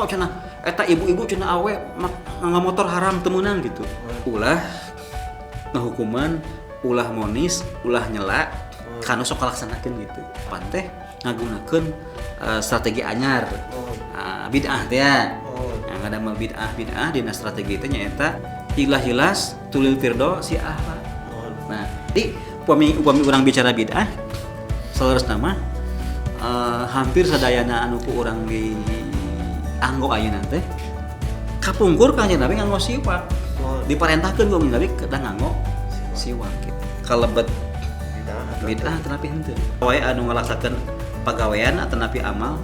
oh cenah eta ibu-ibu cenah awe ngamotor haram temenan gitu. Ulah ngahukuman, ulah monis, ulah nyela kana sok kalaksanakeun gitu. Pan teh ngagunakeun strategi anyar. Bid'ah teh ya. Ngadamel bid'ah dina strategi teh nyaeta hilas tulil firdo si ahla. Nah, di upami urang bicara bid'ah saleresna mah hampir sadayana anu ku urang di anggo ayeuna teh kapungkur ka Nabi nganggo siwak. Diparentahkeun ku Nabi kedah nganggo siwak. Kalebet bid'ah tanapi henteu. Wae anu ngalaksakeun pagawean atanapi amal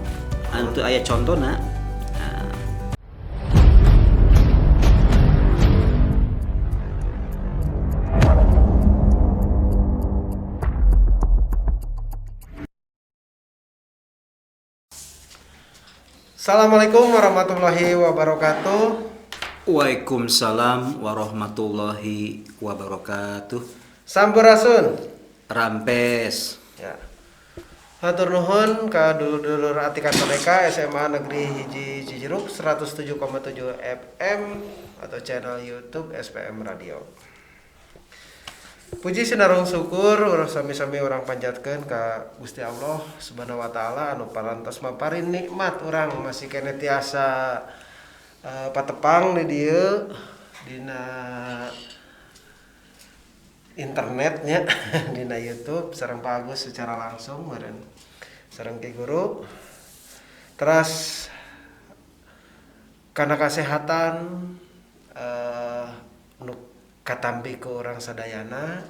anu teu aya contona. Assalamualaikum warahmatullahi wabarakatuh. Waalaikumsalam warahmatullahi wabarakatuh. Sampurasun. Rampes. Ya. Hatur nuhun ka dulur-dulur atikan mereka SMA Negeri Hiji Cijeruk 107,7 FM atau channel YouTube SPM Radio. Puji sinarung syukur urang sami-sami urang panjatkeun ka Gusti Allah Subhanahu wa taala anu parantos maparin nikmat urang masih kene tiasa patepang di dieu dina internetnya dina YouTube sareng Pak Agus secara langsung meureun sareng Ki Guru. Terus kana kasehatan nu katampi ku urang sadayana.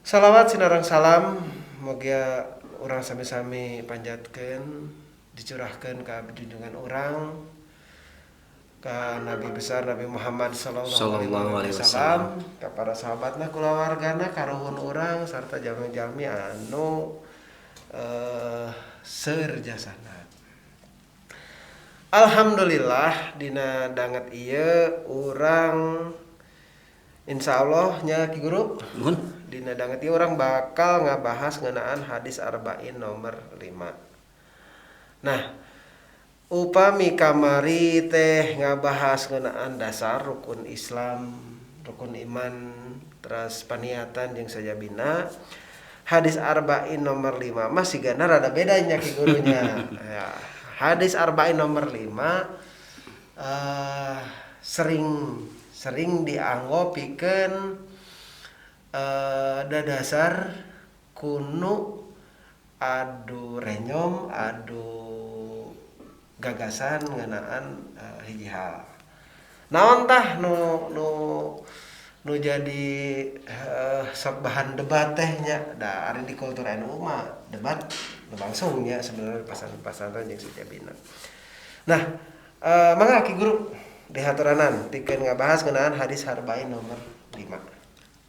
Salawat sinareng salam mugia urang sami-sami panjatkeun dicurahkeun ka junjungan urang ka Nabi besar Nabi Muhammad sallallahu alaihi wasallam, ka para sahabatna kulawargana karuhun urang sarta jalmi-jalmi anu seueur jasana. Alhamdulillah dina danget ieu urang insyaallah nya Ki Guru dina danget ieu urang bakal ngabahas ngeunaan hadis arba'in nomor 5. Nah, upami kamari teh ngabahas ngeunaan dasar rukun Islam, rukun iman, terus paniatan jeung sajabina. Hadis arba'in nomor 5 masih gana rada beda nya Ki Gurunya. Ya, hadis arba'in nomor 5 sering dianggo pikeun dadasar kunu adu renyom adu gagasan ngeunaan hiji hal. Naon tah nu jadi sok bahan debat teh nya. Da ari di kultur NU mah debat langsung nya sebenarnya pasan-pasaran jeung sajabina. Nah, mangga Ki Guru dihaturanan pikeun ngabahas ngeunaan hadis arba'in nomor 5.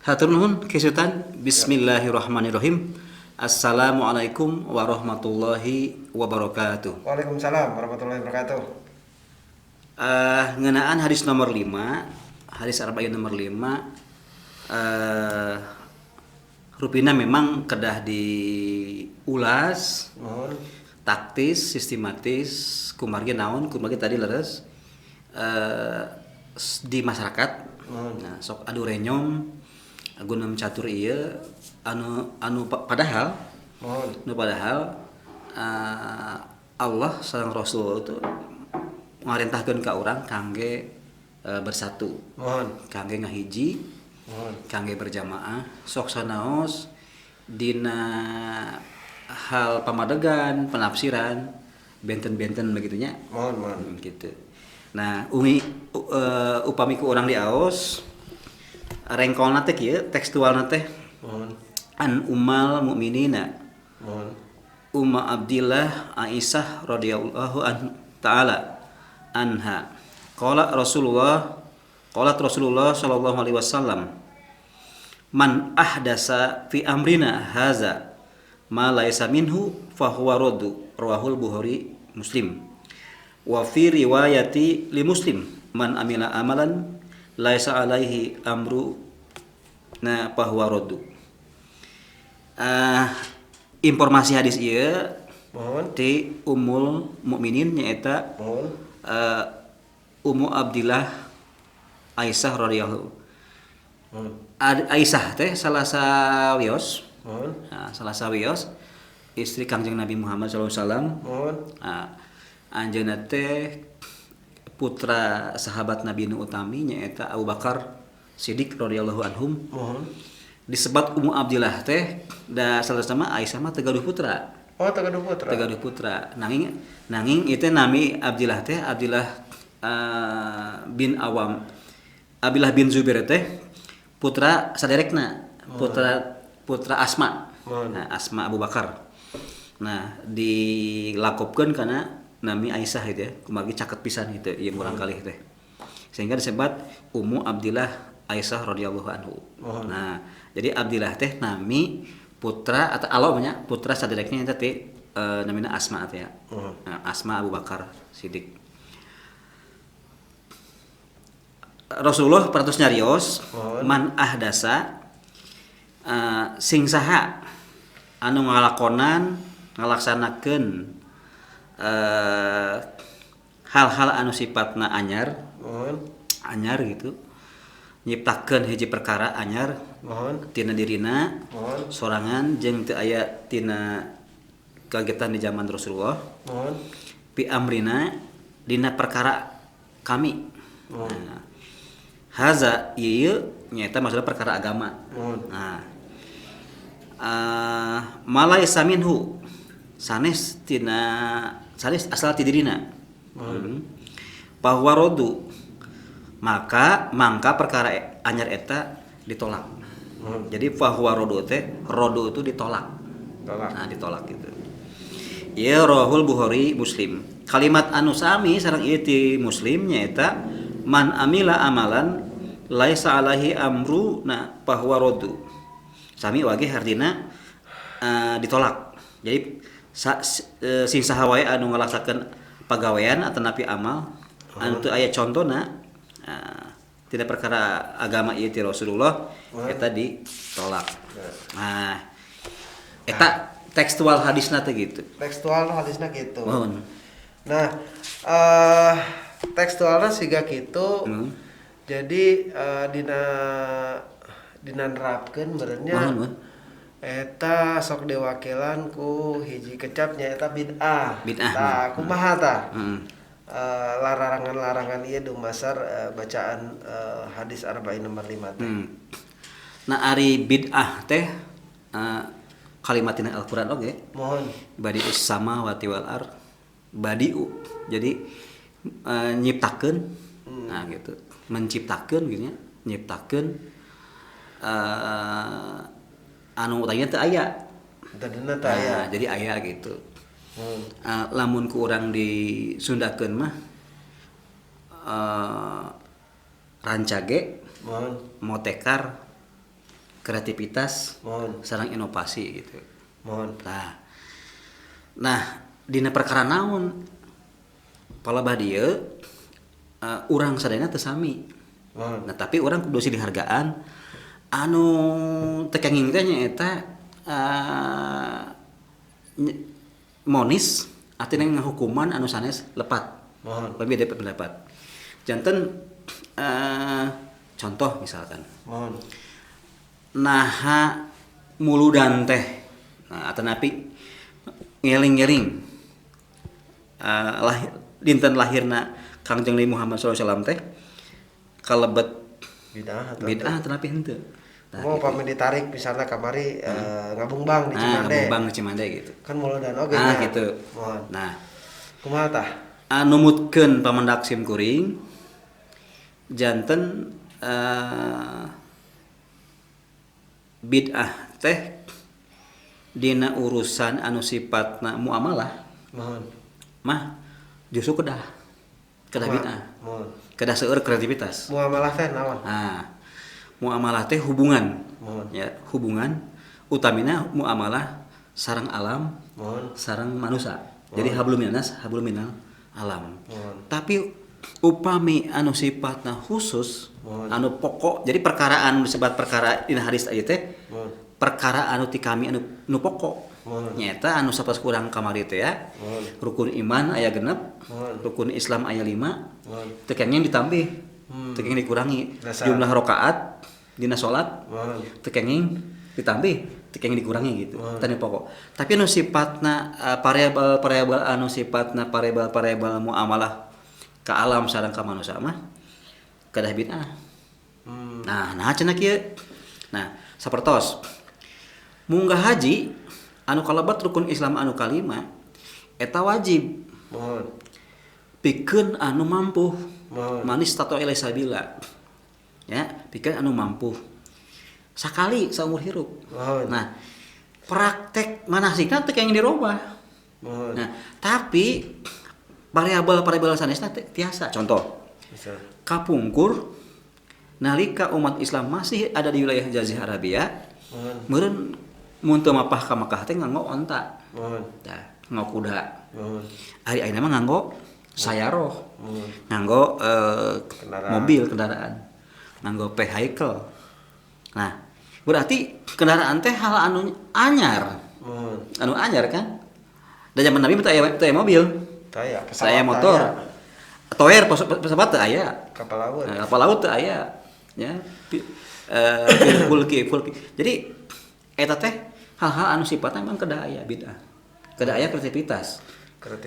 Hatur nuhun kesutan. Bismillahirrahmanirrahim. Assalamualaikum warahmatullahi wabarakatuh. Waalaikumsalam warahmatullahi wabarakatuh. Ngeunaan hadis nomor 5, hadis arba'in nomor 5 rupina memang kedah diulas taktis, sistematis, kumargi naon, kumargi tadi leres di masyarakat. Nah, sok adu renyom gunam catur ieu anu padahal Allah sareng Rasul itu marentahkeun ka urang kangge bersatu, kangge ngahiji, kangge berjamaah, sok sanaos dina hal pamadegan, penafsiran benten-benten begitunya. Gitu. Nah, upami ku urang di aos rengkolna teh kieu tekstualna teh an ummal mukminina Umma Abdillah Aisyah radhiyallahu ta'ala anha qalat Rasulullah sallallahu alaihi wasallam man ahdasa fi amrina haza ma laisa minhu fahuwa raddu rawahul Bukhari Muslim wa fi riwayati li Muslim man amila amalan laisa alaihi amru fahuwa raddu. Informasi hadis ieu Mohon. Ti Ummul Mukminin nyaeta Mohon. Ummu Abdillah Aisyah radhiyallahu. Mohon. Aisyah teh salah sawios. Mohon. Nah, salah sawios istri Kangjeng Nabi Muhammad SAW. Mohon. Nah, anjeunna teh putra sahabat Nabi nu utami nyaeta Abu Bakar Siddiq radhiyallahu anhum. Mohon. Disebut Ummu Abdillah teh da sama Aisyah mah tegaduh putra. Oh, tegaduh putra. Tegaduh putra. Nanging itu nami Abdillah teh Abdillah bin Awam. Abdillah bin Zubair teh putra saderekna, putra Asma. Nah, Asma Abu Bakar. Nah, dilakopkeun kana nami Aisyah itu ya, kumaha caket pisan itu ieu urang kalih teh. Sehingga disebut Ummu Abdillah Aisyah radhiyallahu anhu. Nah, jadi Abdillah teh nami putra atau alomnya putra sadereknya eta teh namina Asma teh ya. Nah, Asma Abu Bakar Siddiq. Rasulullah peratus nyarios man ahdasa sing saha anu ngalaksanakeun hal-hal anu sifatna anyar gitu, nyiptakeun hiji perkara anyar tina dirina sorangan jeung teu aya tina kagetan di zaman Rasulullah pi amrina dina perkara kami. Nah, haza ieu nyaeta maksudna perkara agama. Nah, malai saminhu sanes asal ti dirina. Bahwa rodu maka perkara anyar eta ditolak. Jadi bahwa rodu itu ditolak. Nah, ditolak gitu. Ya Rahul Bukhari Muslim. Kalimat anu sami sareng ieu ti Muslim nyaeta man amila amalan laisa alaihi amru na bahwa rodu. Sami wage hardina ditolak. Jadi sing saha wae anu ngalaksakeun pagawean atawa napi amal anu teu aya contona tidak perkara agama ieu ti Rasulullah eta ditolak. Nah, eta tekstual hadisna teh gitu. Tekstual hadisna gitu. Mohon. Nah, tekstualna siga kitu. Jadi dina nerapkeun beureunya eta sok diwakilan ku hiji kecap nyaeta bid'ah. Tah kumaha tah? Larangan-larangan ieu dumasar bacaan hadis arba'in nomor 5 teh. Nah, ari bid'ah teh kalimatina Al-Qur'an oge. Mohon. Badi'us samawati wal ard. Badi'u. Jadi nyiptakeun. Nah, gitu. Menciptakeun gitu nya, nyiptakeun anu tanya teu aya. Tadina teu aya. Jadi aya gitu. Lamun ku urang disundakeun mah rancage, motekar, kreativitas, sareng inovasi gitu. Nah, dina perkara naon palebah dieu urang sadayana teu sami. Nah, tapi urang kudu si dihargaan anu tekenging teh nyaeta monis artinya ngahukuman anu sanes lepat. Lebih dari pendapat. Janten contoh misalkan. Naha muludan teh. Nah, atau napi ngeling-ngeling dinten lahirna Kangjeng Nabi Muhammad SAW teh kalebet bid'ah atau napi henteu. Nah, pami ditarik misalnya kamari ngabungbang di Cimande. Ngabungbang di Cimande gitu. Kan muludan oge. Gitu. Nah, kumaha tah? Numutkeun pamendak sim kuring janten bid'ah teh dina urusan anu sifatna muamalah mah justru kedah bid'ah. Kedah seueur kreativitas. Muamalah teh naon? Muamalah teh hubungan. Ya, hubungan utamina muamalah sareng alam, sareng manusia. Jadi hablum minal alam. Tapi upami anu sifatna khusus, anu pokok. Jadi perkara anu disebut perkara dina hadis ieu teh perkara anu ti kami anu pokok. Nyata anu sapertos kurang kamari teh ya. Rukun iman aya 6, rukun Islam aya 5. Teu kenging ditambih. Teu kenging dikurangi. Jumlah rakaat dina salat teu kenging ditambih, teu kenging dikurangi gitu. Tanu pokok. Tapi anu sifatna variabel anu sifatna variabel muamalah ka alam sareng ka manusia mah kadah bid'ah. Nah cenah kieu. Nah, sapertos munggah haji anu kalabat rukun Islam anu kalima eta wajib. Pikeun anu mampu. Manis tato ila sabila. Ya, pikeun anu mampu. Sakali saumur hirup. Nah, praktek manasikna teu kenging dirobah. Nah, tapi variabel sanesna tiasa. Contoh. Kapungkur nalika umat Islam masih ada di wilayah Jazirah Arabia, meureun mun teu mapah ka Makkah teh nganggo onta. Tah, nganggo kuda. Ari ayeuna mah nganggo sayaroh. Nganggo mobil kendaraan. Nganggo vehicle. Nah, berarti kendaraan teh hal anu anyar. Anu anyar kan? Da zaman Nabi teu aya mobil. Teu aya, pesawat motor. Tower pesawat teu aya. Kapal laut. Nah, kapal laut teu aya. Ya. Full key. Jadi eta teh hal-hal anu sifatna memang kedah aya bid'ah. Kedah aya kreativitas.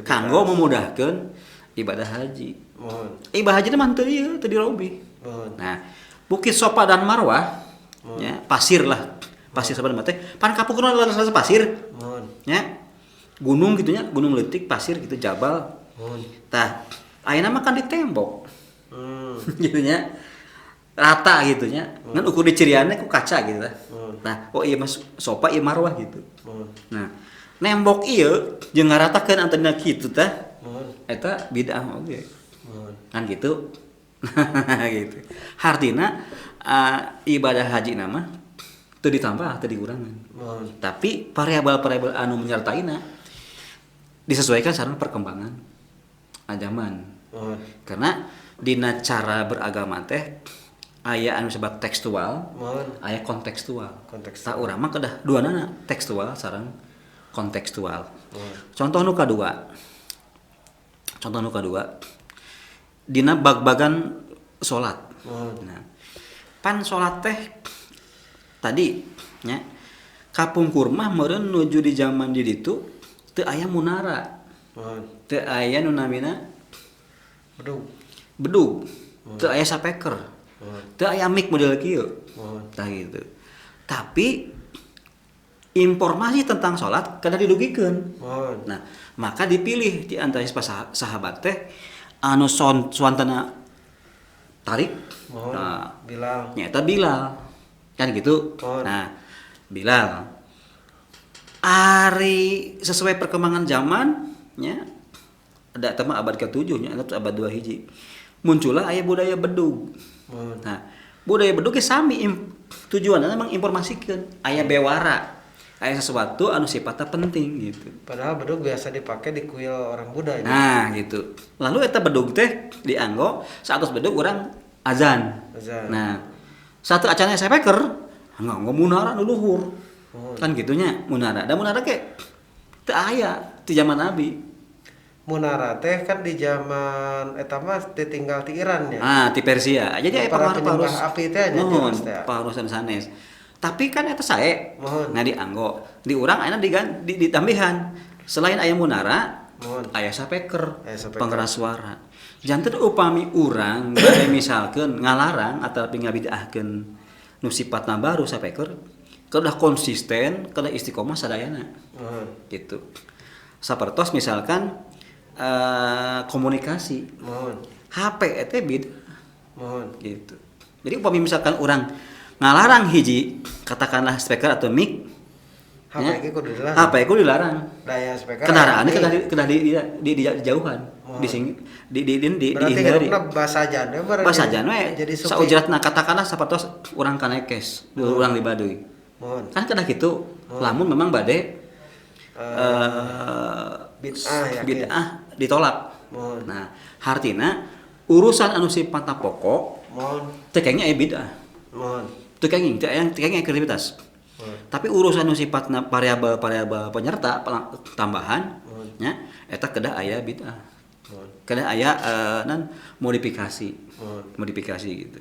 Kanggo memudahkeun ibadah haji. Ibadah haji mah teu ieu, teu dirobih. Nah, Bukit Sofa dan Marwah ya, pasir lah. Pasir sebenarnya teh pan kapungkur rasa pasir. Ya. Gunung gitu nya, gunung leutik, pasir gitu, jabal. Tah, ayeuna mah kan ditembok. Gitu nya. Rata gitu nya. Ngan ukur dicirianna ku kaca gitu tah. Nah, oh iya Mas Sofa ieu Marwah gitu. Nah, nembok ieu jeung ngaratakeun antena kitu tah. Eta bid'ah oge. Kan gitu. Gitu. Hartina ibadah haji nama teu ditambah, teu dikurangan. Tapi variabel-variabel anu menyertaina disesuaikan sareng perkembangan zaman. Karena dina cara beragama teh aya anu sebat tekstual, aya kontekstual. Tah urang mah kedah duanana tekstual sareng kontekstual. Contoh nu kadua dina bag-bagan salat. Nah, pan salat teh tadi nya kapungkur mah meureun nuju di zaman di ditu teu aya munara. Teu aya nu namina bedug. Teu aya sapeker. Teu aya mic model kieu. Tah gitu. Tapi informasi tentang salat kada didugikeun. Nah, maka dipilih di antara sahabat teh anu suantana tarik. Nah, Bilal. Nyata Bilal. Kan gitu. Nah, Bilal. Ari sesuai perkembangan zaman nya ada tema abad ke-7 nya atau abad 2 hiji. Muncullah aya budaya bedug. Nah, budaya bedug ge sami tujuanna memang informasikeun aya bewara. Aya sesuatu anu sifatnya penting gitu. Padahal bedug biasa dipakai di kuil orang Buddha. Nah, gitu. Lalu eta bedug teh dianggo saat bedug urang azan. Nah, satu acaranya sapeker nganggo munara nu luhur. Kan gitunya munara. Da munara ke teu aya di zaman Nabi. Munara teh kan di zaman eta mah ditinggal ti Iran ya. Ah, ti Persia. Jadi aya penghembah api teh nya jelas teh. Parusan sanes. Tapi kan eta sae. Nah dianggo. Di urang ayeuna ditambihan. Selain aya munara, aya sapeker, pengeras suara. Janten upami urang bade misalkeun ngalarang ataupun ngabidahkeun nu sifatna baru sapeker, kedah konsisten, kedah istiqomah sadayana. Gitu. Sapertos misalkan komunikasi. HP eta gitu. Jadi upami misalkan urang ngalarang hiji katakanlah speaker atau mic HP kudu dilarang. HP kudu dilarang. Daya speaker. Kendaraannya kedah di jauhan. Di berarti bahasa ajan bahasa ajan we jadi saujratna katakanlah sapertos urang kanekes urang di Baduy. Kan kedah kitu. Lamun memang bade bid'ah ditolak. Nah, hartina urusan anu sifatna pokok teu kenging aya bid'ah. Teu kenging aktivitas. Tapi urusan nu sifatna variabel penyerta tambahan nya eta kedah aya bid'ah. Kedah aya modifikasi gitu.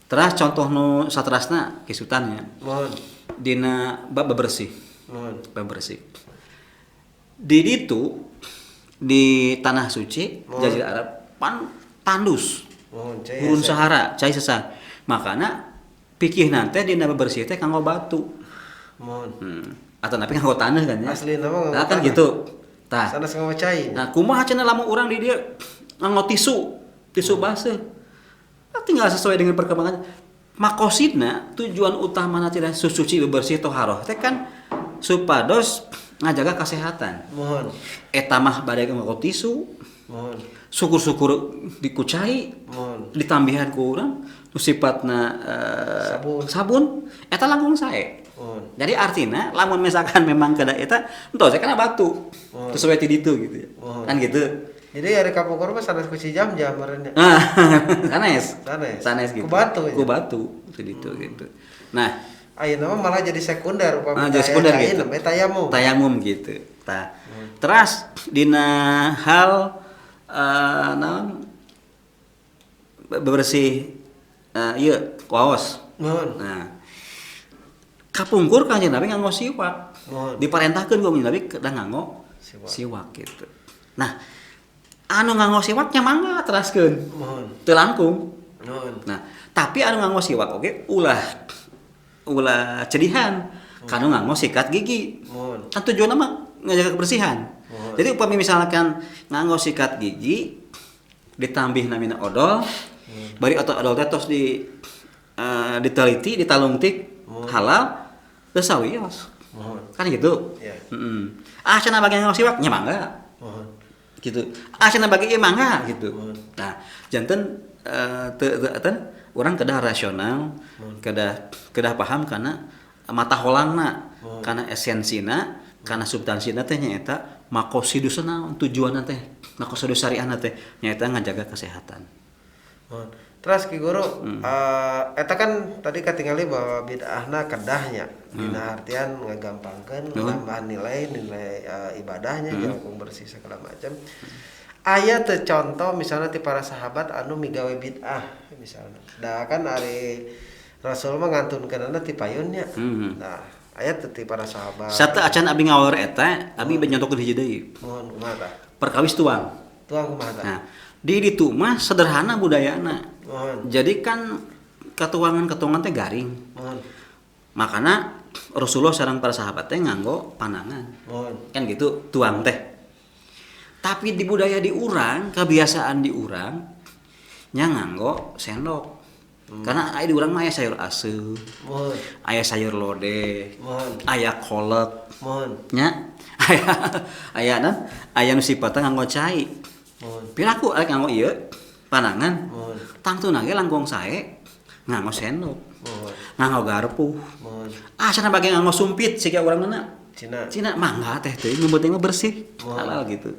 Terus contoh nu saterasna kisutannya dina bab bebersih. Di ditu di tanah suci Jazirah Arab tandus. Gurun Sahara, cai sesah. Makana pikih nanti dina bebersih teh kanggo batu. Atau napi kanggo tanah kan ya. Asli nama kan gitu. Tah. Sanes nganggo cai. Nah, kumaha cenah lamun urang di dieu nganggo tisu baseuh. Tinggal sesuai dengan perkembangan. Makosidna tujuan utamana tidak suci bebersih toharoh teh kan supados ngajaga kesehatan. Eta mah bade nganggo tisu. Syukur-syukur dikucai, ditambihan ku urang nu sifatna sabun eta langkung sae. Jadi artinya lamun misalkan memang kada eta ento saya kana batu. Sesuai ti ditu gitu ya. Kan gitu. Jadi ari kapokor mah sanes ku jam marenya. Sanes gitu. Ku batu ti ditu gitu. Nah, ayeuna mah malah jadi sekunder upami jadi sekunder gitu. Tayamum gitu. Tah. Terus dina hal bebersih ieu kaos. Nah, kapungkur Kanjeng Nabi nganggo siwak. Diparentahkeun ku Nabi kedah nganggo siwak gitu. Nah, anu nganggo siwak nya mangga teraskeun. Teu langkung. Nah, tapi anu nganggo siwak oge ulah cedihan kanu nganggo sikat gigi. Kan tujuanna mah ngajaga kebersihan. Jadi upami misalkan nganggo sikat gigi ditambih namina odol, bari odol teh tos diteliti, ditalungtik halal, geus sawios. Kan gitu. Cenah bagi nganggo siwak nya mangga. Gitu. Cenah bagi ieu mangga gitu. Nah, janten urang kedah rasional, kedah paham kana mata holangna, kana esensina, kana substansina teh nyaeta makosidus naon tujuanna teh makosidus syariahna teh nyaeta ngajaga kesehatan. Terus Ki Guru eta kan tadi katingali bahwa bid'ahna kedahnya dina artian ngagampangkeun nambahan nilai ibadahnya langkung bersih segala macam. Aya teu contoh misalnya ti para sahabat anu migawe bid'ah misalnya. Da kan ari Rasul mah ngantunkeunna ti payunnya. Nah, aya teu ti para sahabat. Sate acan abi ngawur eta, abi nyontokeun hiji deui. Mohon kumaha tah? Perkawis tuang. Tuang kumaha tah? Nah, di ditu mah sederhana budayana. Jadi kan ketuangan teh garing. Makana Rasulullah sareng para sahabat teh nganggo panangan. Kan gitu tuang teh. Tapi di budaya di urang, kebiasaan di urang nya nganggo sendok. Karena aya di urang mah aya sayur aseup. Aya sayur lodeh. Aya kolot. Nya aya nu sifatna nganggo cai. Pilaku arek nganggo ieu panangan. Tangtuna ge langkung sae nganggo sendok. Nganggo garpu. Cenah bage nganggo sumpit siga urangna. Cina mangga teh teuing nu penting mah bersih. Halal gitu.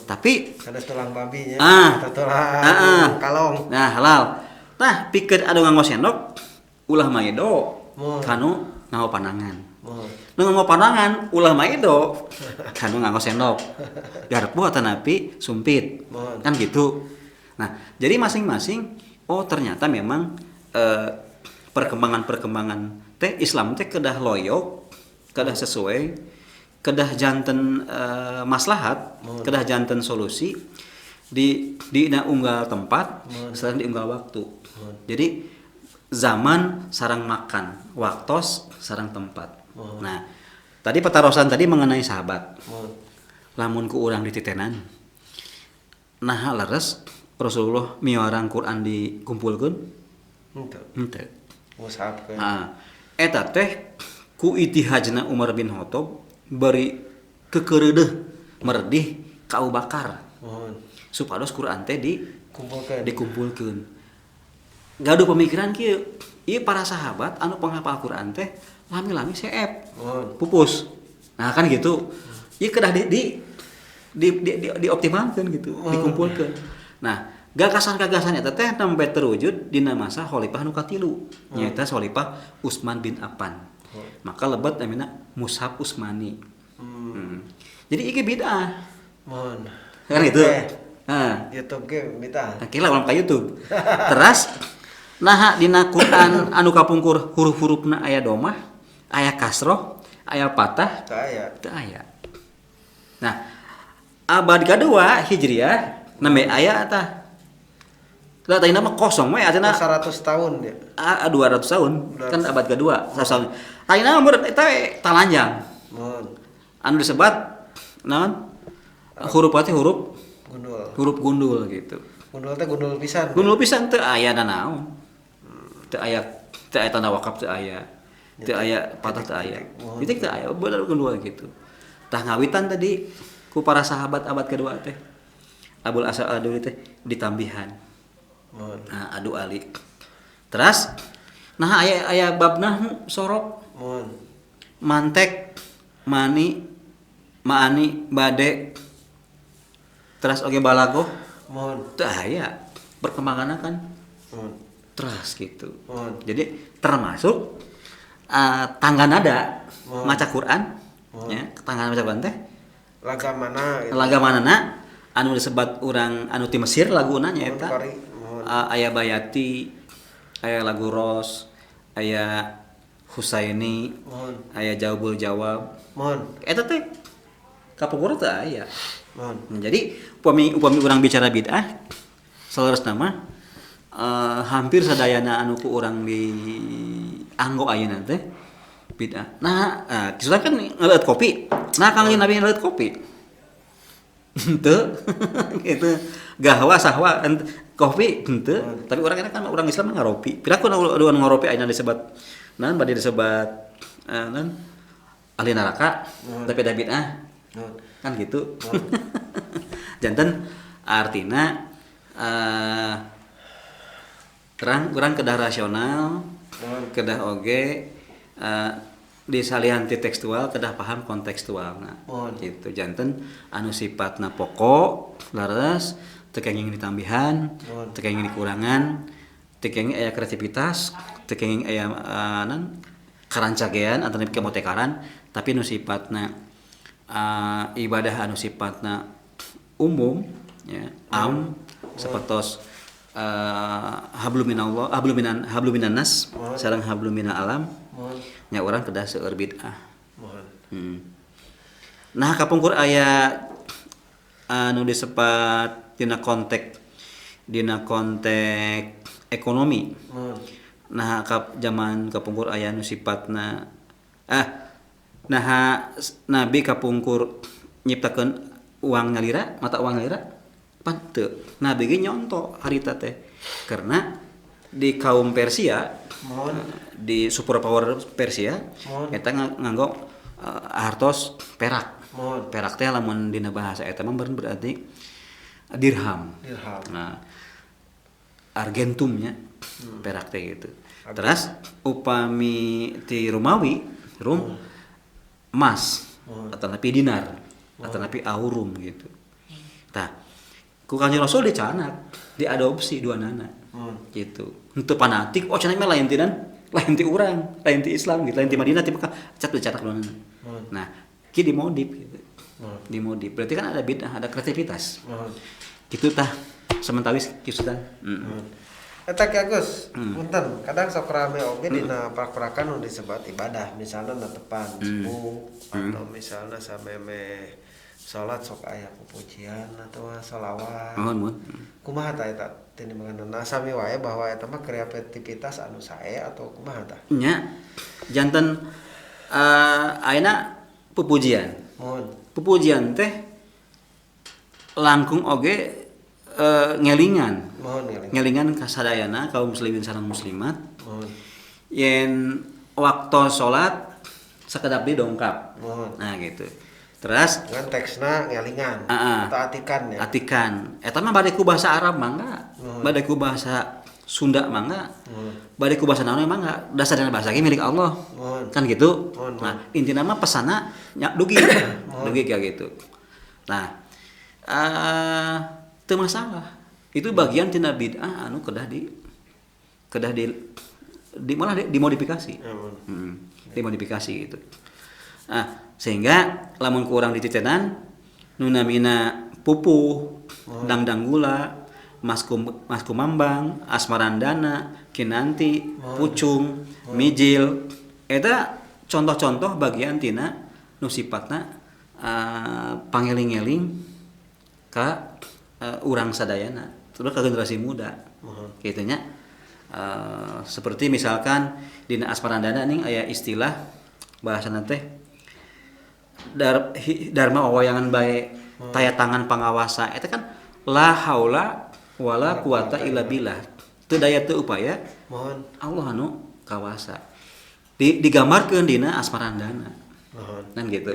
Tapi sanes tulang babi nya atau tulang kalong. Nah, halal. Tah pikeun anu nganggo sendok ulah maedo kanu nganggo panangan. Nu nganggo panangan ulah maedo kanu nganggo sendok. Garpu atawa napi sumpit. Kan gitu. Nah, jadi masing-masing ternyata memang perkembangan teh Islam teh kedah loyok, kedah sesuai, kedah janten maslahat, kedah janten solusi di unggal tempat, sareng di unggal waktu. Jadi zaman sareng makan, waktos sareng tempat. Nah, tadi petarosan tadi mengenai sahabat. Lamun ku urang dititenan. Nah, leres Rasulullah miwarang Quran dikumpulkeun? Henteu. Musafkeun. Eta teh ku itihajna Umar bin Khattab bari kekereudeuh merdih ka Abu Bakar. Supados Quran teh dikumpulkeun. Gaduh pemikiran kieu, ieu para sahabat anu penghafal Quran teh lami-lami seep. Pupus. Nah, kan gitu. Ieu kedah dioptimalkeun gitu, dikumpulkeun. Nah, gagasan-gagasan eta teh nembe terwujud dina masa khalifah nu katilu, nyaeta khalifah Utsman bin Affan. Maka lebat namina mushaf Utsmani. Jadi iki bid'ah. Mohon. Kan itu. YouTube ge bid'ah. Kira orang ka YouTube. Teras nah dina Quran anu kapungkur huruf-hurufna aya domah, aya kasroh, aya patah, teu aya. Nah, abad kedua Hijriah name aya tah. Lah tadi nama kosong we atuh 100 tahun ya. 200 tahun kan abad kedua 100 tahun. Tadi nama meureun eta talanjang. Mohon. Anu disebat naon? Huruf teh huruf gundul. Huruf gundul gitu. Gundul teh gundul pisan. Gundul pisan teu aya naon. Teu aya tanda wakaf teu aya. Teu aya patah teu aya. Titik teu aya bener gundul gitu. Tah ngawitan tadi ku para sahabat abad kedua teh. Abul Asad Ad-Duli teh ditambihan. Nah, adu alik. Terus nah aya babna sorop. Mantek, mani, maani, bade. Terus oge balagoh. Teu aya perkembanganna kan. Terus gitu. Jadi termasuk tangga nada maca Quran ya, tangga maca Quran teh laga mana gitu. Laga manana anu disebat urang anu ti Mesir laguna nya eta aya Bayati, aya lagu Ros, aya Husaini, aya Jawabul Jawab. Eta teh kapungkur teu aya. Jadi upami urang bicara bid'ah salerosna mah hampir sadayana anu ku urang di anggo ayeuna teh bid'ah. Nah, kisah kan ngeleut kopi. Nah, Kang Nabi ngeleut kopi. Henteu. Gitu. Gahwa sahwa kopi henteu, tapi urang eta kan urang Islam ngaropi. Piraku anu ngaropi ayeuna disebat naon bade disebat naon ahli neraka, tapi ada bid'ah. Kan gitu. Janten artina terang urang kedah rasional, kedah oge disalianti tekstual kedah paham kontekstualna. Gitu. Janten anu sifatna pokok, laras teu kenging ditambihan, teu kenging dikurangan, teu kenging aya kreativitas, teu kenging aya karancagean antara kemotekaran, tapi nu sifatna ibadah anu sifatna umum ya, sapertos hablum minan nas sareng hablum minal alam nya urang kedah seueur bid'ah. Nah kapungkur aya anu disebat dina konteks ekonomi. Nah zaman kapungkur aya anu sifatna Nabi kapungkur nyiptakeun uang ngalira, mata uang ngalira pan teu. Nabi ge nyonto harita teh. Karena di kaum Persia di superpower Persia eta nganggo hartos perak. Perak teh lamun dina bahasa eta mah berarti dirham. Nah, argentumnya perak teh gitu. Terus upami ti Romawi, emas atau napi dinar atau napi aurum gitu. Tah, ku Kanjeng Rasul dicanak, diadopsi dua nana. Gitu. Henteu fanatik, cenah mah lain ti urang, lain ti Islam gitu, lain ti Madinah ti Mekah, dicanak dua nana. Nah, ki dimodif gitu. Dimodif. Berarti kan ada bid'ah, ada kreativitas. Gitu tah sementawis kisudan. Eta ki Agus, punten, kadang sok rame oge dina prak-prakan nu disebut ibadah, misalna natepan subuh atau misalna sameme salat sok aya pujian atau shalawat. Kumaha tah eta tinimbangna sami wae bahwa eta mah kreativitas anu sae atau kumaha tah? Nya janten ayeuna pupujian. Pupujian teh langkung oge ngelingan kasadayana kaum muslimin sareng muslimat yen waktu salat sakedap didongkap. Nah gitu. Terus dengan teksna ngelingan atau atikan ya. Atikan. Eta mah bade ku bahasa Arab mah enggak. Bade ku bahasa Sunda mah enggak. Bade ku bahasa naon mah enggak. Dasarna bahasa ge milik Allah. Kan gitu. Nah, intina mah pesana nya dugi. Dugi kayak gitu. Nah, teu masalah. Itu bagian tina bid'ah anu kedah di malah dimodifikasi. dimodifikasi gitu. Nah, sehingga lamun ku urang dititenan nu namina pupuh, dangdang gula, Mas Kumambang, Asmarandana, Kinanti, Pucung, Mijil, eta contoh-contoh bagian tina nu sifatna pangeling-eling ka urang sadayana, terus ka generasi muda. Kitu nya. Seperti misalkan dina Asmarandana ning aya istilah bahasana teh dharma wawayangan bae taya tangan pangawasa eta kan la haula wala quwata illa billah. Teu daya teu upaya Allah anu kawasa. Digambarkeun dina Asmarandana. Nan gitu.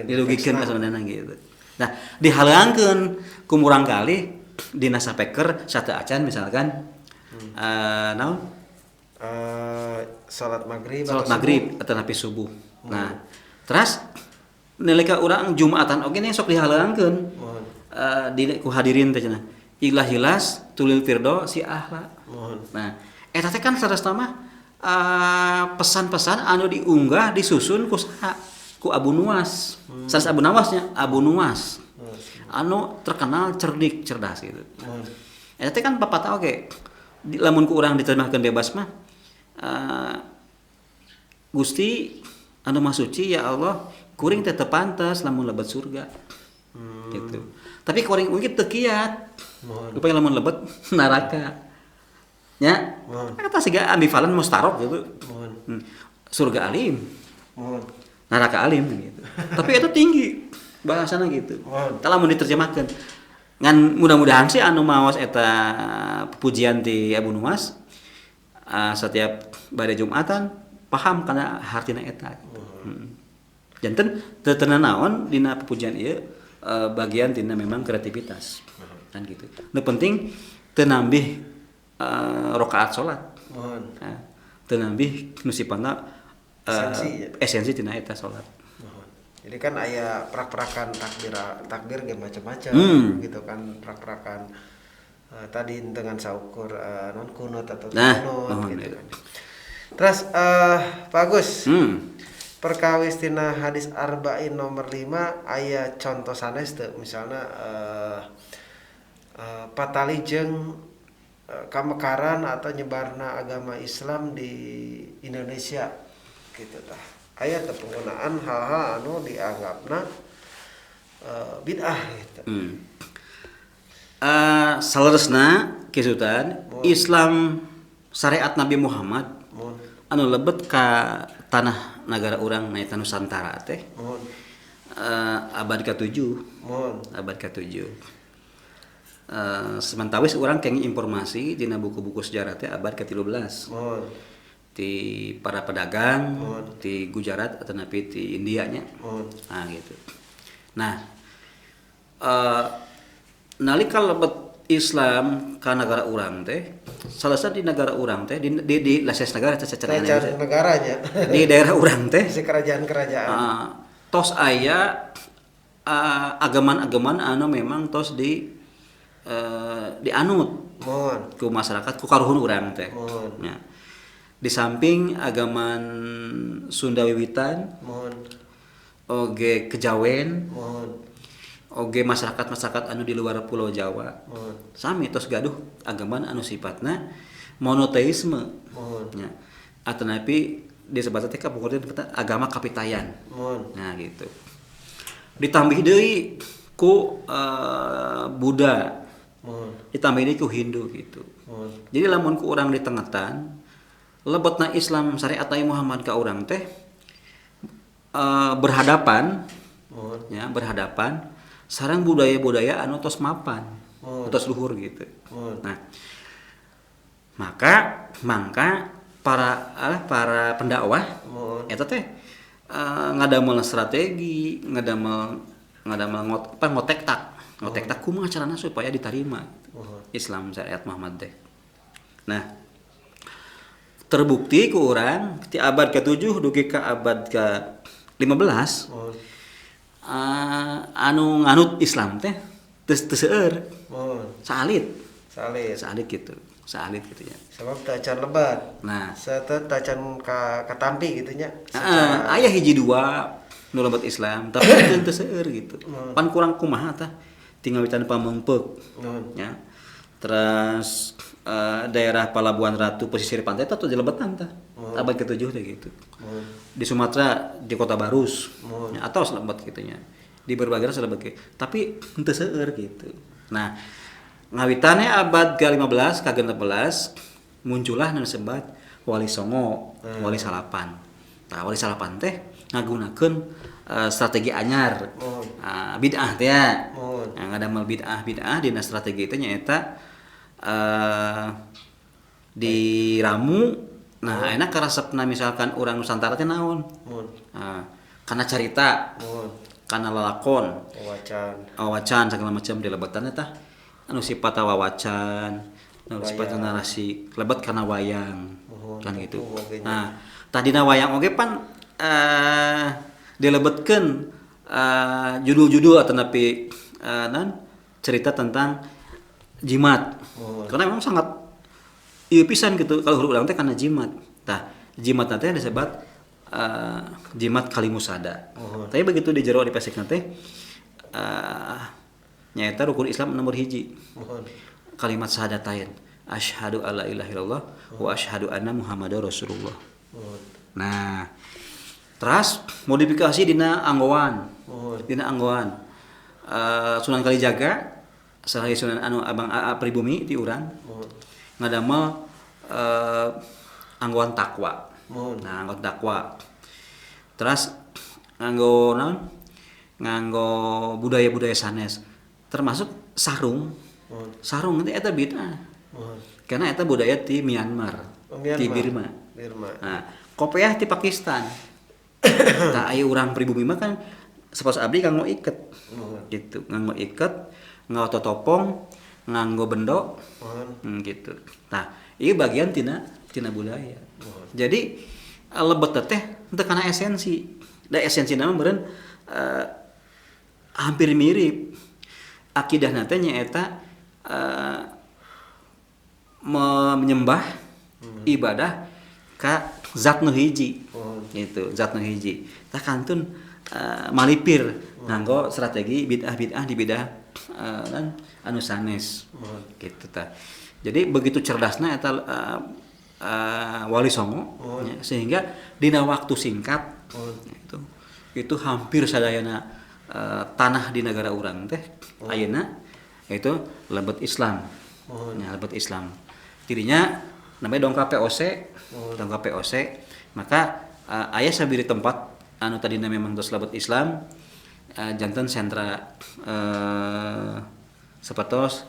Dilugikeun Asmarandana gitu. Nah, dihalangkeun ku murang kali dina sapeker sateu acan misalkan naon? Salat maghrib atau napi subuh. Nah, terus nalika urang Jumatan oge nih sok dihalangkeun. Di ku hadirin teh cenah. Hilas tulil firdo si ahla. Nah, eta teh kan saresta mah pesan-pesan anu diunggah disusun ku saha? Ku Abu Nuwas. Sanes Abu Nawasnya, Abu Nuwas. Anu terkenal cerdik, cerdas gitu. Eta teh kan papata oge. Lamun ku urang diterjemahkeun bebas mah Gusti anu mah suci ya Allah, kuring teh teu pantes lamun lebet surga. Gitu. Tapi kuring oge teu kiat. Rupanya lamun lebet neraka. Nya. Eta siga ambivalen mustarok gitu. Surga alim. Neraka alim gitu. Tapi itu tinggi bahasana gitu. Tah lamun diterjemahkeun ngan mudah-mudahan sih anu maos eta pujian ti Abu Nuwas setiap bade Jumatan paham kana hartina eta. Janten teu naon dina pujian ieu bagian tina memang kreativitas. Kan gitu. Nu penting teu nambih rakaat salat. Teu nambih nu sifatna esensi tina eta salat. Jadi kan aya prak-prakan takbir ge macam-macam gitu kan, prak-prakan tadi dengan saukur non kunut atau kunut gitu kan. Terus Pak Agus, perkawis tina hadis arba'in nomor 5 aya contoh sanes teu misalna patali jeung kamekaran atau nyebarna agama Islam di Indonesia gitu tah. Aya teh penggunaan hal-hal anu dianggapna bid'ah gitu. Saleresna kisutan Islam syariat Nabi Muhammad anu lebet ka tanah negara urang naeta Nusantara teh abad ke-7. Abad ke-7. Semantawis urang kenging informasi dina buku-buku sejarah teh abad ke-13. Di para pedagang di Gujarat atau napi di India nya. Nah gitu. Nah, nalika lebet Islam ka negara urang teh, salasa di negara urang teh di lases negara teh secara negaranya. Di daerah urang teh si kerajaan-kerajaan. Tos aya agaman-agaman anu memang tos dianut ku masyarakat ku karuhun urang teh. Ya. Di samping agaman Sunda Wiwitan, oge Kejawen, oge masyarakat-masyarakat anu di luar Pulau Jawa, sami tos gaduh agaman anu sifatna monoteisme, ya. Atau napi disebut teh agama kapitayan, nah gitu. Ditambah deui ku Buddha, ditambah deui ku Hindu gitu. Jadi lamun ku urang di tengetan lebetna Islam syariat Nabi Muhammad ka urang teh berhadapan ya berhadapan sareng budaya-budaya anu tos mapan tos luhur gitu. Nah maka para pendakwah eta teh ngadamel strategi ngotek tak kumaha carana supaya diterima Islam syariat Muhammad teh. Nah terbukti ku urang ti abad ke-7 dugi ka abad ke-15 anu nganut Islam teh teu seueur salit Saalit gitu. Saalit gitu ya. Sebab tacan lebat. Nah, Serta tacan katampi gitu nya. aya hiji dua nu lebat Islam, tapi teu seueur gitu. Pan kurang kumaha tah. Tinggal witan pameungpeuk. Ya. Terus daerah Palabuhan Ratu pesisir pantai itu tuh jelebetan tah. Abad ke-7 teh gitu. Di Sumatera di Kota Barus ya, atau selebat gitu nya. Di berbagai selebat gitu. Tapi henteu seueur gitu. Nah, ngawitannya abad ke-15 ke-16 muncullah nu disebut Wali Songo, Wali Salapan. Nah, Wali Salapan teh ngagunakeun strategi anyar. Bid'ah teh ya. Yang ngadamel bid'ah dina strategi teh nyaeta diramu. Nah, enak karesepna misalkan urang Nusantara teh naon? Kana carita, kana lalakon, wawacan segala macam dilebatan tah anu sifat wawacan, anu sifat narasi, lebet kana wayang. Kan gitu. Nah, tah dina wayang oge pan dilebetkeun judul-judul atau napi cerita tentang jimat. Karena memang sangat ieu pisan gitu kalau urang teh kana jimat. Tah, jimat teh disebut jimat Kalimusada. Tapi begitu di jero dipesikeun teh nyaeta rukun Islam nomor 1. Kalimat syahadatain. Asyhadu alla ilaha illallah wa asyhadu anna Muhammadar Rasulullah. Nah, terus modifikasi dina anggoan. Sunan Kalijaga salah Sunan anu Abang pribumi ti urang. Ngadamel anggoan takwa. Nah, anggoan takwa. Terus nganggo budaya-budaya sanes. Termasuk sarung. Sarung itu eta bid'ah. Karena eta budaya ti Myanmar. Ti Birma. Nah, kopiah ti Pakistan. Tah aya urang pribumi mah kan sepos abdi kanggo iket. Gitu, nganggo iket, nganggo totopong, nganggo bendo. Gitu. Nah, ieu bagian tina budaya. Jadi lebet teh teu kana esensi. Da esensina mah meureun hampir mirip. Akidahna teh nyaeta menyembah ibadah ka zat nu hiji. Gitu, zat nu hiji. Tah kantun malipir nganggo strategi bid'ah di bid'ah anu sanes. Gitu tah. Jadi begitu cerdasna eta Wali Songo ya, sehingga dina waktu singkat itu hampir sadayana tanah di negara urang teh ayeuna itu lebet Islam. Ya, lebet Islam. Dirinya namanya dongkap POC. Maka aya sabiri tempat anu tadina memang tos lebet Islam janten sentra sapertos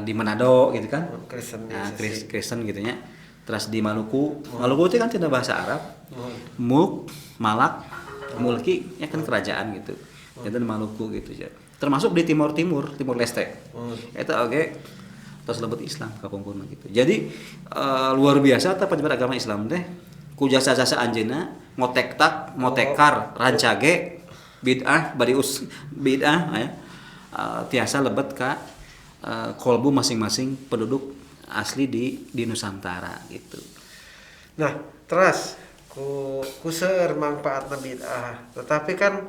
di Manado gitu kan. Kristen gitu nya. Terus di Maluku itu kan tina bahasa Arab. Muk, Malak, Mulki ya kan kerajaan gitu. Janten Maluku gitu ya. Termasuk di Timur Leste. Eta oge tos lebet Islam kapungkurna gitu. Jadi luar biasa tah penyebar agama Islam teh ku jasa-jasa anjeunna ngotektak, ngotekar, rancage bid'ah bid'ah ya. Tiasa lebet ka kolbu masing-masing penduduk asli di Nusantara gitu. Nah, terus ku seueur manfaatna bid'ah, tetapi kan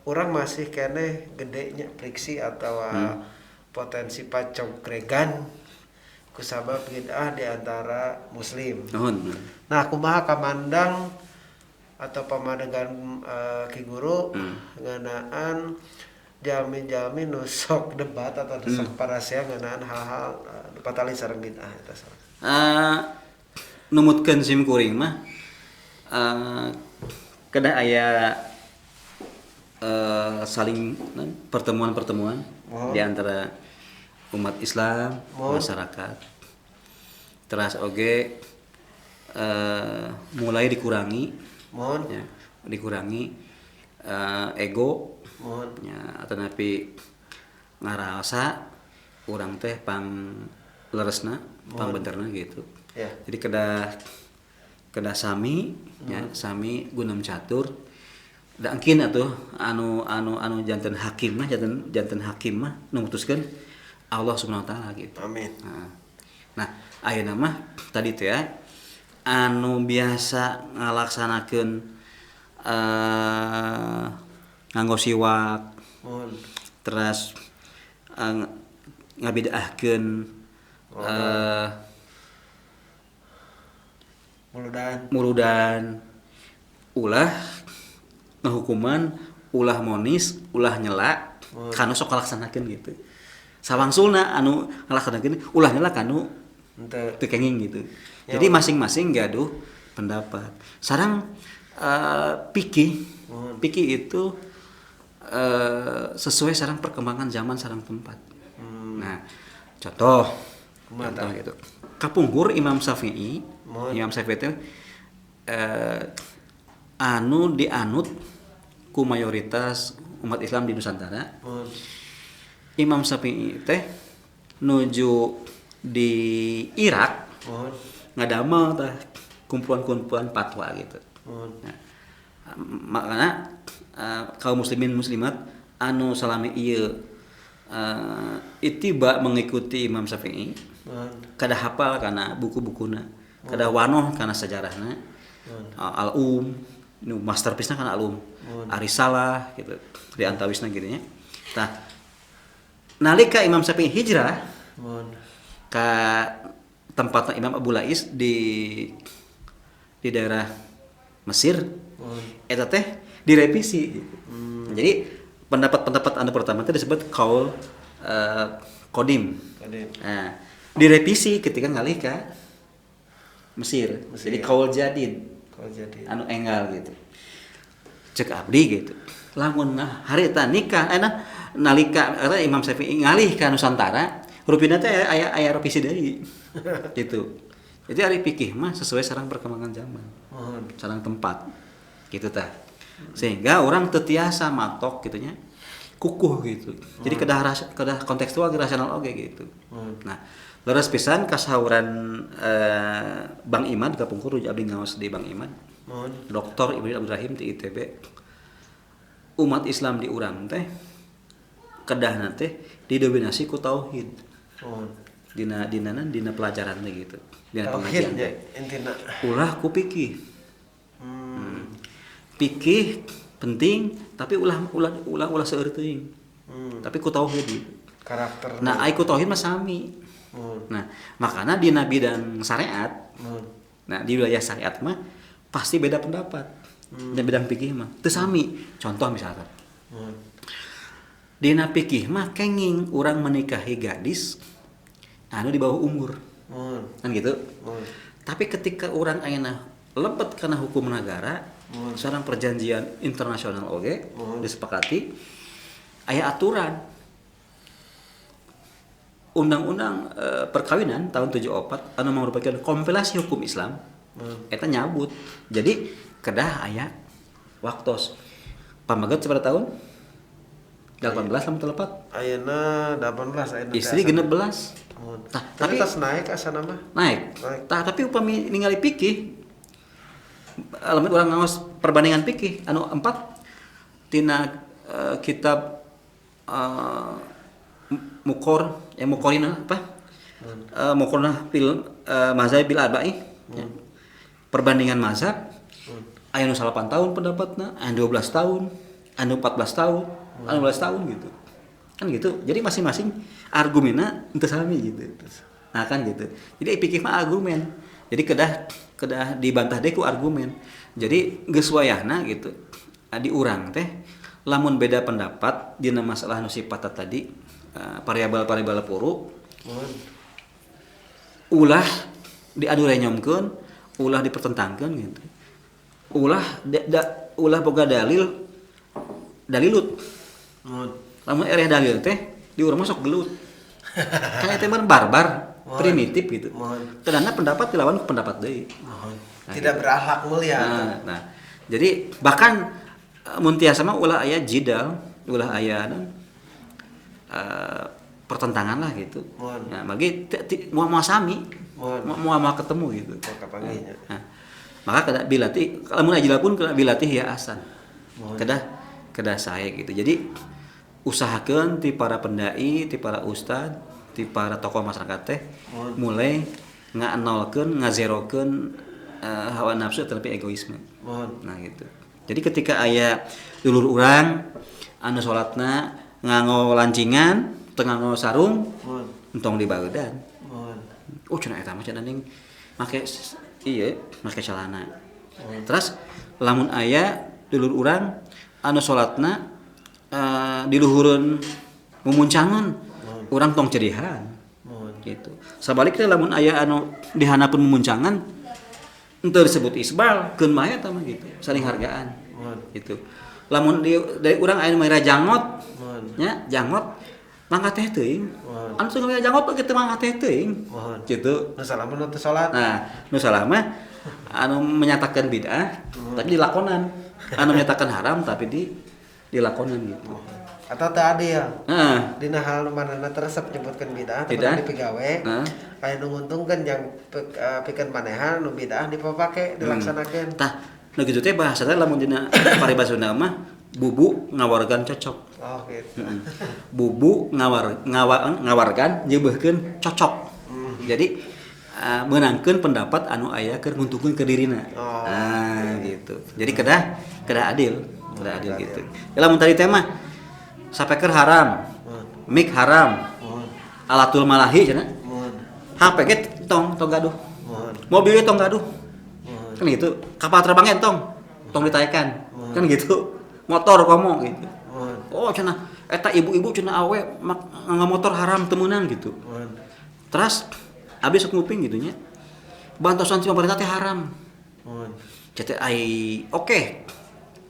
orang masih kene gedenya friksi atau potensi pacongkregan kusabab bid'ah di antara muslim. Nah, kumaha kamandang atau pamandangan Ki Guru ngeunaan jalmi-jalmi nu sok debat atau sok parasia ngeunaan hal-hal patali sareng bid'ah eta. Numutkeun sim kuring mah kedah aya saling pertemuan di antara umat Islam, masyarakat. Terus oge mulai dikurangi ya, ego ya, atau napi ngarasa urang teh pang leresna, pang benterna gitu. Jadi kedah sami ya, sami gunam catur. Da engkin atuh anu janten hakim mah nu mutuskeun Allah Subhanahu wa taala gitu. Amin. Nah, ayeuna mah tadi teh ya anu biasa ngalaksanakeun nganggo siwak Mun. terus ngabidahkeun muludan ulah ngahukuman ulah monis ulah nyela kanu sok ngalaksanakeun gitu sawangsulna anu ngalaksanakeun ulah nyela kanu teu kenging gitu. Jadi masing-masing gaduh pendapat. Sareng pikih itu sesuai sareng perkembangan zaman sareng tempat. Nah, contoh gitu. Kapungkur Imam Syafi'i itu anu dianut ku mayoritas umat Islam di Nusantara. Imam Syafi'i teh nuju di Irak ngadamel teh kumpulan-kumpulan fatwa gitu. Nah, makanya kaum muslimin muslimat anu salami ieu ittiba mengikuti Imam Syafi'i kada hafal kana buku-bukuna kada wanoh kana sejarahna nu masterpiece-na kana Al-Um Arisalah gitu di antawisna gitu nya. Tah nalika Imam Syafi'i hijrah ka tempatna Imam Abu Lais di daerah Mesir eta teh direvisi gitu. Jadi pendapat-pendapat anu pertama itu disebut qaul qadim. Nah, direvisi ketika ngalih ka Mesir. Jadi qaul jadid. Anu enggal gitu. Cek abdi gitu. Lamun harita nikah nalika Imam Syafi'i ngalih ka Nusantara, rupina teh aya revisi deui. Gitu. Jadi ari fikih mah sesuai sareng perkembangan zaman. Sareng tempat. Gitu tah. Sehingga orang tetiasa matok gitu nya. Kukuh gitu. Jadi kedah kontekstual rasional oge gitu. Nah, leres pisan kasauran Bang Iman kapungkur abdi ngaos di Bang Iman. Dr. Ibnu Ibrahim di ITB. Umat Islam di urang teh kedahna teh didominasi ku tauhid. Dina pelajaran teh gitu. Dina pengajian teh. Intina. Ulah ku pikih. Pikih penting tapi ulah seueur teuing. Tapi ku tauhid gitu. Karakter. Nah, ai ku tauhid mah sami. Nah, makana dina bidang syariat. Nah, di wilayah syariat mah pasti beda pendapat. Dan bidang fikih mah teu sami. Contoh misalkan. Dina fikih mah kenging urang menikahi gadis anu di bawah umur. Kan gitu. Tapi ketika urang ayeuna lebet kana hukum negara, sareng perjanjian internasional oge disepakati aya aturan undang-undang perkawinan tahun 74 anu merupakan kompilasi hukum Islam eta nyabut. Jadi kedah aya waktos pamaget seberapa tahun 18 lamun telepat ayeuna 18 ayeuna istri 16 tapi tas naik asana mah naik. Tapi upami ningali fikih alamat orang ngaos perbandingan fikih anu 4 tina kitab mukorina apa? Mukorina fil mazhab bil arba'i. Perbandingan mazhab aya nu 8 tahun pendapatna, anu 12 tahun, anu 14 tahun, anu 12 tahun gitu. Kan gitu. Jadi masing-masing argumenna henteu sami gitu. Nah kan gitu. Jadi fikih mah argumen. Jadi kedah dibantah deui ku argumen. Jadi geus wayahna gitu. Di urang teh lamun beda pendapat dina masalah nu sifat tadi variabel-variabel puru ulah diadu renyomkeun, ulah dipertentangkeun gitu. Ulah boga dalilut. Lamun ereh dalil teh di urang mah sok gelut. Kan eta mah barbar, primitif gitu. Kadang pendapat dilawan ku pendapat deui. Tidak berakhlak mulia. Nah, jadi bahkan mun tiasa mah ulah aya jidal, ulah aya pertentangan lah gitu. Nah, bagi mau sami, mau ketemu gitu. Nah, maka kada bilatih, lamun ajila pun kada bilatih ya asan. Kedah saya gitu. Jadi usahakeun ti para pendai, ti para ustad, ti para tokoh masyarakat teh mulai nolkeun ngazerokeun hawa nafsu tapi egoisme. Nah gitu. Jadi ketika aya dulur urang anu salatna nganggo lancingan teu nganggo sarung entong dibaeudan. Oh cenah eta mah cenah ning make celana. Terus lamun aya dulur urang anu salatna di luhureun mumuncangan urang tong cerihan. Gitu. Sabalikna lamun aya anu dihanapeun mumuncangan henteu disebut isbal, keun mah eta mah gitu, saling hargaan. Gitu. Lamun dari urang aya nu maira jangot, nya jangot mangkat teh teuing. Anu teu maira jangot kitu mangkat teh teuing. Gitu. Nu salaman nu teu salat. Nah, nu salama anu menyatakan bid'ah tapi dilakonan. Anu menyatakan haram tapi dilakonan gitu. Atau teu adil. Dina hal nu manehna teresep nyebutkeun bid'ah teu di pigawe. Aya nu nguntungkeun yang pikeun manehan nu bid'ah dipapake dilaksanakeun. Tah, nu kitu teh bahasana lamun dina paribasana mah bubu ngawargan cocok. Oh gitu. Bubu ngawargan nyeubeurkeun cocok. Jadi meunangkeun pendapat anu aya keur nguntungkeun ke dirina. Gitu. Jadi kedah adil gitu. Lamun tadi teh mah sapeker haram, mik haram, alatul malahi cenah. HP ge tong gaduh. Mobil ge tong gaduh. Kan gitu. Kapal terbang tong ditaekan. Kan gitu. Motor komo gitu. Oh cenah eta ibu-ibu cenah awe nganggo motor haram teu meunang gitu. Terus abis sok nguping gitu nya. Bantosan si pemerintah teh haram. Cete ai oke.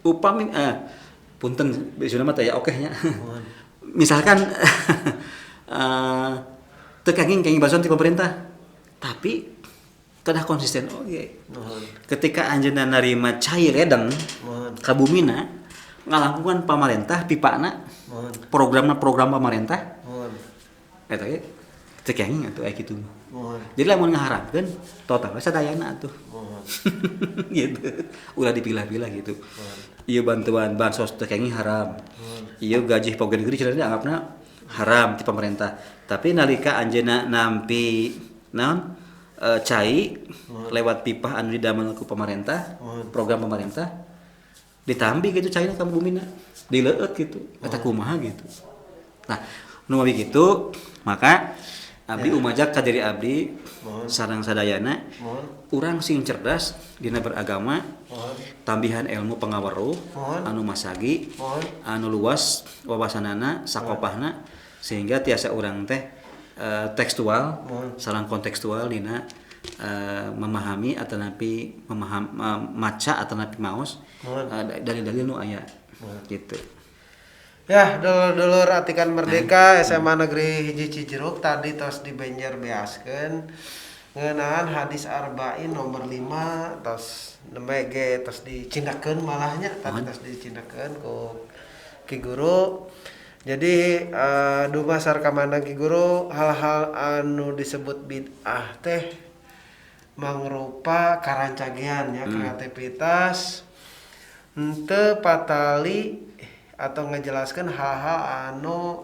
Upami punten biasana mah teh ya oke nya. Misalkan teu kenging bason ti pemerintah. Tapi kedah konsisten oge. Ketika anjeunna narima cai ledeng ka bumina ngalangkungan pamarentah pipana program pamarentah. Eta ge teu kenging atuh aya kitu. Jadi lamun ngaharapkeun total sadayana atuh. Gitu. Ulah dipilah-pilah gitu. Ieu bantuan bansos teu kenging haram. Ieu gaji pogen gede cenah dianggapna haram ti pemerintah. Tapi nalika anjeunna nampi naon cai lewat pipa anu didamel ku pemerintah, program pemerintah ditambi gitu caina ka bumina, dileueut gitu. Eta kumaha gitu. Nah, nu mah kitu, maka abdi umajak ka diri abdi sareng sadayana urang sing cerdas dina beragama, tambihan ilmu pangaweruh anu masagi, anu luas wawasanana sakopahna sehingga tiasa urang teh tekstual sareng kontekstual dina memahami atanapi maca atanapi maos dalil-dalil nu aya gitu. Ya, dulur Atikan Merdeka SMA Negeri Hiji Cijeruk tadi tos dibenjer beaskeun ngeunaan hadis arba'in nomor 5 tos nembe ge tos dicindakeun malahnya tadi tos dicindakeun ku Ki Guru. Jadi dumasar ka mana Ki Guru hal-hal anu disebut bid'ah teh mangrupa karancagean ya kreativitas henteu patali atau ngejelaskan hal-hal anu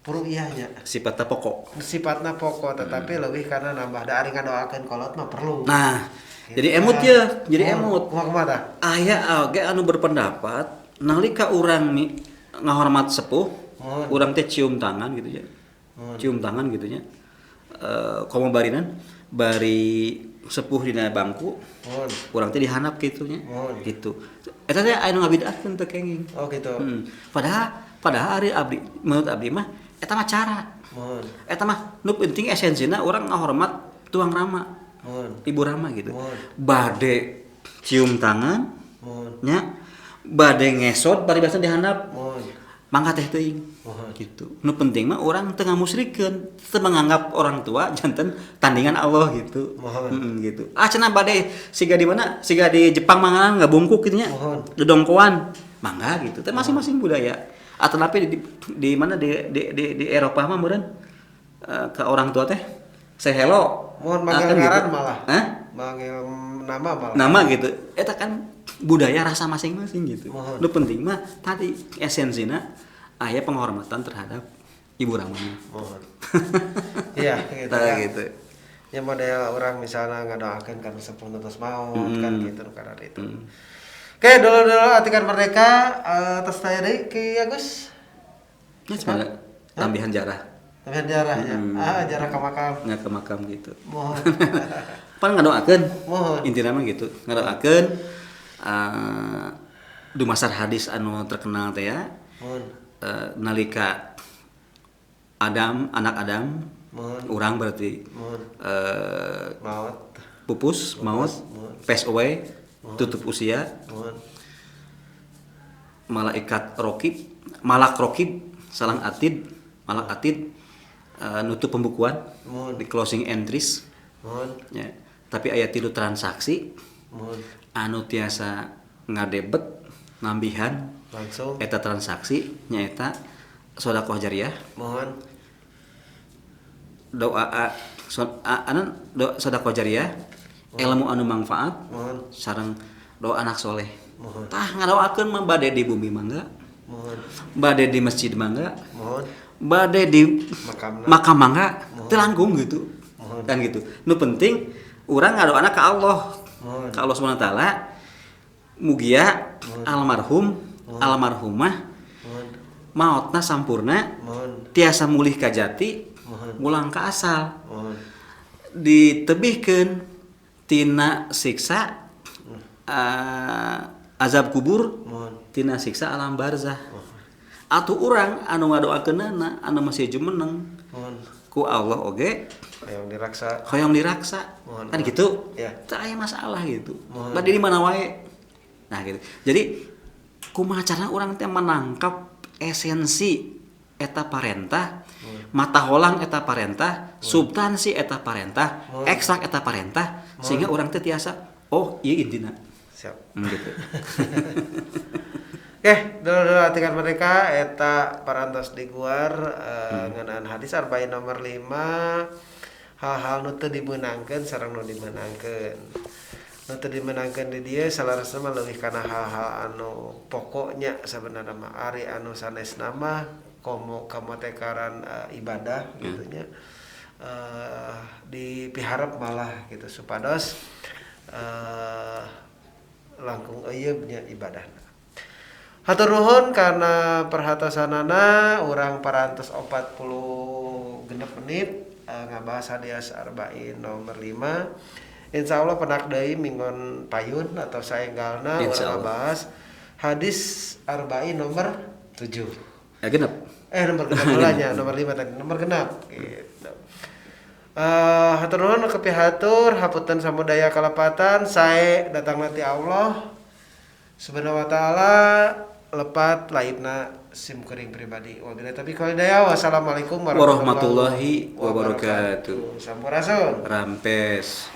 puruiyahnya sifatna pokok tetapi lebih karena nambah da ari ngadoakeun kolot mah perlu. Nah, jadi emut ya, jadi emut. Kumaha tah? Aya oge anu berpendapat nalika urang ngahormat sepuh, urang teh cium tangan gitu ya. Cium tangan gitu nya. Komo barinan bari sepuh dina bangku. Urang teh dihanap kitu nya. Gitu. Eta teh anu ngabid'ahkeun teu kenging. Oh gitu. Padahal ari abdi menurut abdi mah eta mah cara. Eta mah nu penting esensina urang ngahormat tuang rama. Ibu rama gitu. Bade cium tangan. Nya bade ngesot bari basan dihandap. Mangga teh teuing. Gitu. Nu penting mah urang teu ngamusyrikeun, teu menganggap orang tua janten tandingan Allah gitu. Gitu. Cenah bade siga di mana? Siga di Jepang manganan ngabungkuk kitu nya. Dodongkoan. Mangga gitu. Teh masing-masing budaya. Ataupun di mana di Eropa mah meureun ke orang tua teh say hello. Mohon manggil ngaran gitu. Malah. Manggil nama malah. Nama gitu. Eta kan budaya rasa masing-masing gitu. Nu penting mah tadi esensina aya penghormatan terhadap Ibu Rahman. Mohon. Iya gitu Tah ya. gitu. Ya model orang misalnya ngadoakeun karena sepuh terus maut kan gitu karena itu. Oke, dulu Atikan Merdeka atas saya deui Ki Agus. Ya sebenarnya tambahan jarah. Tambahan jarah ya. Jarah ke makam. Nggak ke makam gitu. Mohon. Pan ngadoakeun. Mohon. Intina mah gitu. Ngadoakeun dumasar hadis anu terkenal teh ya. Mohon. Nalika Adam, anak Adam, urang berarti Maut. pupus, maut, pass away, tutup usia, malaikat malak rokib, salang atid, malak atid, nutup pembukuan, di closing entries, ya. Tapi aya tilu transaksi, anu tiasa ngadebet, nambihan, langsung, eta transaksi, nyaeta sodakoh jariah, doa sodakoh jariah, ilmu anu manfaat, sareng doa anak soleh. Tah ngadoakeun mah bade di bumi mangga, bade di masjid mangga, bade di makam mangga, teu langkung gitu, kan gitu. Nu penting urang ngadoana ka Allah, ka Allah Subhanahu wa taala, mugia almarhum, almarhumah, maotna sampurna, tiasa mulih ka jati, mulang ka asal, ditebihkeun tina siksa azab kubur, tina siksa alam barzah. Atuh urang anu ngadoakeunana anu masih jumeneng ku Allah oge hoyong diraksa kan gitu ya. Teu aya masalah gitu bade di mana wae. Nah gitu. Jadi kumaha carana urang teh menangkap esensi eta parentah, mata holang eta parentah, substansi eta parentah, ekstrak eta parentah, sehingga urang teh tiasa oh ieu intina. Siap. Gitu. Oke, dulu Atikan Merdeka eta parantos diguar ngeunaan hadis arba'in nomor 5 hal-hal nu teu dimeunangkeun sareng nu dimeunangkeun. Nu teu dimeunangkeun di dieu salarasna mah leuwih kana hal-hal anu pokoknya sabenerna mah ari anu sanesna mah komo kamotekaran ibadah gitu nya. Dipiharep malah gitu supados langkung eueuh nya ibadahna. Hatur nuhun karena perhatosanana urang parantos 40 genep menit ngabahas hadis arba'in nomor 5. Insyaallah penak deui minggon payun atau saenggalna urang ngabahas hadis arba'in nomor 7. Ya genep. Nomor genep nya nomor 5 tadi nomor genep gitu. Hatur nuhun kepihatur hapunten samudaya kalapatan sae datang nanti Allah Subhanahu wa taala lepat laibna sim kuring pribadi. Wabillahi taufiq wal hidayah. Wassalamualaikum warahmatullahi wabarakatuh. Sampurasun. Rampes.